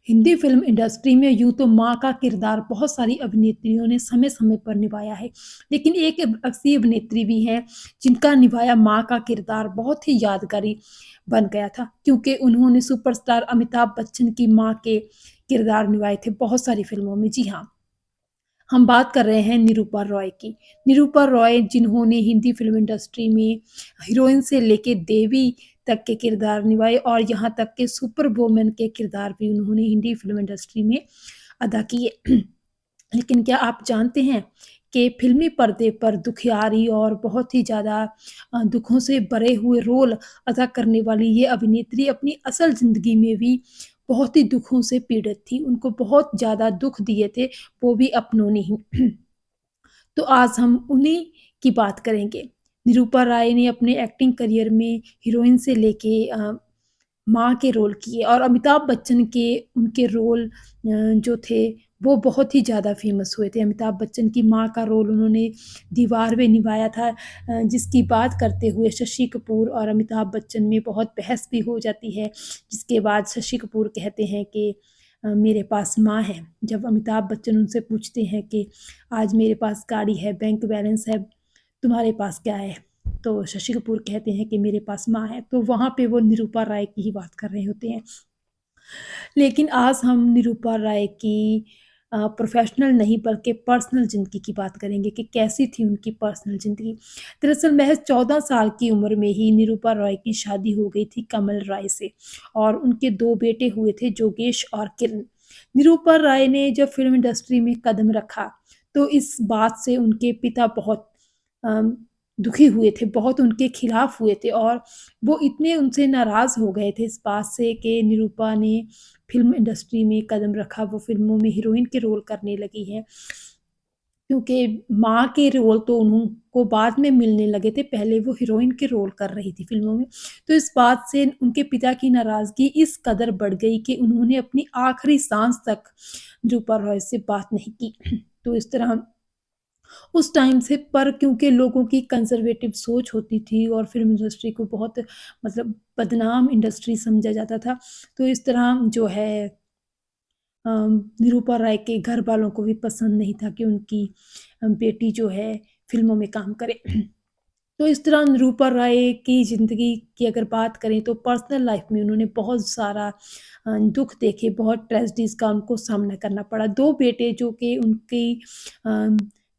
Hindi film industry में यूँ तो माँ का किरदार बहुत सारी अभिनेत्रियों ने समय-समय पर निभाया है। लेकिन एक ऐसी अभिनेत्री भी हैं, जिनका निभाया माँ का किरदार बहुत ही यादगारी बन गया था, क्योंकि उन्होंने सुपरस्टार अमिताभ बच्चन की माँ के किरदार निभाए थे बहुत सारी फ़िल्मों में। जी हाँ, हम बात कर रहे हैं निरूपा रॉय की। निरूपा रॉय जिन्होंने हिंदी फ़िल्म इंडस्ट्री में हीरोइन से लेके देवी तक के किरदार निभाए और यहाँ तक के सुपर वुमन के किरदार भी उन्होंने हिंदी फ़िल्म इंडस्ट्री में अदा किए। लेकिन क्या आप जानते हैं कि फ़िल्मी पर्दे पर दुखियारी और बहुत ही ज़्यादा दुखों से भरे हुए रोल अदा करने वाली ये अभिनेत्री अपनी असल ज़िंदगी में भी बहुत ही दुखों से पीड़ित थी। उनको बहुत ज़्यादा दुःख दिए थे, वो भी अपनों ने ही। तो आज हम उन्हीं की बात करेंगे। निरूपा राय ने अपने एक्टिंग करियर में हीरोइन से लेके माँ के रोल किए और अमिताभ बच्चन के उनके रोल जो थे वो बहुत ही ज़्यादा फ़ेमस हुए थे। अमिताभ बच्चन की माँ का रोल उन्होंने दीवार में निभाया था, जिसकी बात करते हुए शशि कपूर और अमिताभ बच्चन में बहुत बहस भी हो जाती है। जिसके बाद शशि कपूर कहते हैं कि मेरे पास माँ है। जब अमिताभ बच्चन उनसे पूछते हैं कि आज मेरे पास गाड़ी है, बैंक बैलेंस है, तुम्हारे पास क्या है? तो शशि कपूर कहते हैं कि मेरे पास माँ है, तो वहाँ पे वो निरूपा राय की ही बात कर रहे होते हैं। लेकिन आज हम निरूपा राय की प्रोफ़ेशनल नहीं बल्कि पर्सनल ज़िंदगी की बात करेंगे कि कैसी थी उनकी पर्सनल ज़िंदगी। दरअसल महज़ 14 साल की उम्र में ही निरूपा रॉय की शादी हो गई थी कमल राय से और उनके 2 बेटे हुए थे जोगेश और किरण। निरूपा राय ने जब फ़िल्म इंडस्ट्री में कदम रखा, तो इस बात से उनके पिता बहुत अम, दुखी हुए थे, बहुत उनके खिलाफ हुए थे और वो इतने उनसे नाराज़ हो गए थे इस बात से कि निरूपा ने फ़िल्म इंडस्ट्री में कदम रखा, वो फ़िल्मों में हीरोइन के रोल करने लगी हैं। क्योंकि माँ के रोल तो उनको बाद में मिलने लगे थे, पहले वो हीरोइन के रोल कर रही थी फ़िल्मों में। तो इस बात से उनके पिता की नाराज़गी इस कदर बढ़ गई कि उन्होंने अपनी आखिरी साँस तक निरूपा रॉय से बात नहीं की। तो इस तरह उस टाइम से पर क्योंकि लोगों की कंज़र्वेटिव सोच होती थी और फ़िल्म इंडस्ट्री को बहुत मतलब बदनाम इंडस्ट्री समझा जाता था, तो इस तरह जो है निरूपा राय के घरवालों को भी पसंद नहीं था कि उनकी बेटी जो है फ़िल्मों में काम करे। तो इस तरह निरूपा राय की ज़िंदगी की अगर बात करें तो पर्सनल लाइफ़ में उन्होंने बहुत सारा दुःख देखे, बहुत ट्रेजेडीज़ का उनको सामना करना पड़ा। 2 बेटे जो कि उनकी अ,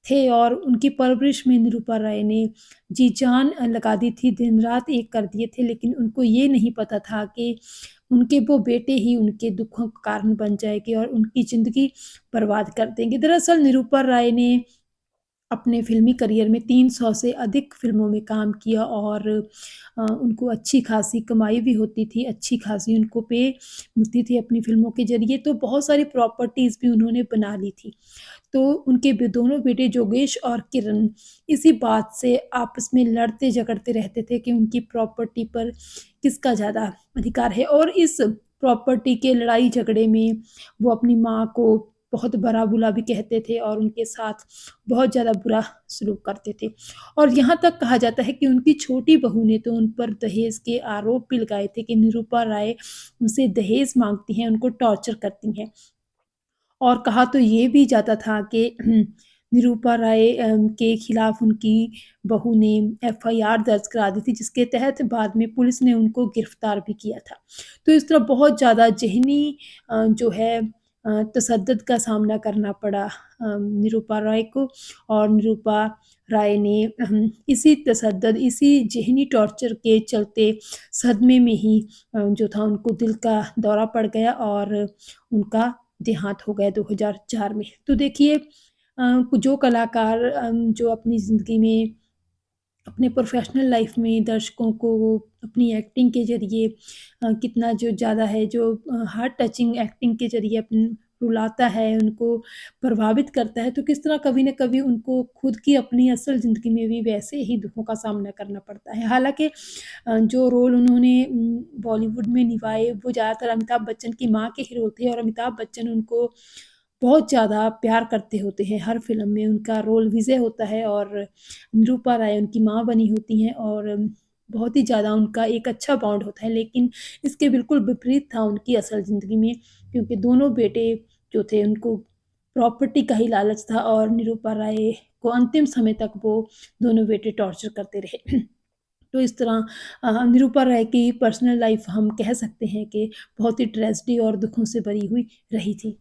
थे और उनकी परवरिश में निरूपा राय ने जी-जान लगा दी थी, दिन-रात एक कर दिए थे, लेकिन उनको ये नहीं पता था कि उनके वो बेटे ही उनके दुखों का कारण बन जाएँगे और उनकी ज़िंदगी बर्बाद कर देंगे। दरअसल निरूपा राय ने अपने फ़िल्मी करियर में 300 से अधिक फ़िल्मों में काम किया और उनको अच्छी खासी कमाई भी होती थी, अच्छी खासी उनको पे मिलती थी अपनी फ़िल्मों के ज़रिए, तो बहुत सारी प्रॉपर्टीज़ भी उन्होंने बना ली थी। तो उनके दोनों बेटे जोगेश और किरण इसी बात से आपस में लड़ते-झगड़ते रहते थे कि उनकी प्रॉपर्टी पर किसका ज़्यादा अधिकार है और इस प्रॉपर्टी के लड़ाई-झगड़े में वो अपनी माँ को बहुत बुरा-भला भी कहते थे और उनके साथ बहुत ज़्यादा बुरा सलूक करते थे। और यहाँ तक कहा जाता है कि उनकी छोटी बहू ने तो उन पर दहेज के आरोप भी लगाए थे कि निरूपा राय उनसे दहेज माँगती हैं, उनको टॉर्चर करती हैं। और कहा तो ये भी जाता था कि निरूपा राय के खिलाफ उनकी बहू ने एफआईआर दर्ज करा दी थी, जिसके तहत बाद में पुलिस ने उनको गिरफ्तार भी किया था। तो इस तरह बहुत ज़्यादा ज़हनी जो है तशद्दुद का सामना करना पड़ा निरूपा राय को और निरूपा राय ने इसी तशद्दुद, इसी ज़हनी टॉर्चर के चलते सदमे में ही जो था उनको दिल का दौरा पड़ गया और उनका देहांत हो गया 2004 में। तो देखिए जो कलाकार जो अपनी ज़िंदगी में अपने प्रोफ़ेशनल लाइफ़ में दर्शकों को वो अपनी एक्टिंग के ज़रिए कितना जो ज़्यादा है जो हार्ट टचिंग एक्टिंग के ज़रिए रुलाता है, उनको प्रभावित करता है, तो किस तरह कभी न कभी उनको खुद की अपनी असल ज़िंदगी में भी वैसे ही दुखों का सामना करना पड़ता है। हालाँकि जो रोल उन्होंने बॉलीवुड में निभाए वो ज़्यादातर अमिताभ बच्चन की माँ के ही रोल थे और अमिताभ बच्चन उनको बहुत ज़्यादा प्यार करते होते हैं। हर फ़िल्म में उनका रोल विजय होता है और निरूपा राय उनकी माँ बनी होती हैं और बहुत ही ज़्यादा उनका एक अच्छा बॉन्ड होता है, लेकिन इसके बिल्कुल विपरीत था उनकी असल ज़िंदगी में, क्योंकि दोनों बेटे जो थे उनको प्रॉपर्टी का ही लालच था और निरूपा राय को अंतिम समय तक वो दोनों बेटे टॉर्चर करते रहे। तो इस तरह निरूपा राय की पर्सनल लाइफ़ हम कह सकते हैं कि बहुत ही ट्रेजेडी और दुखों से भरी हुई रही थी।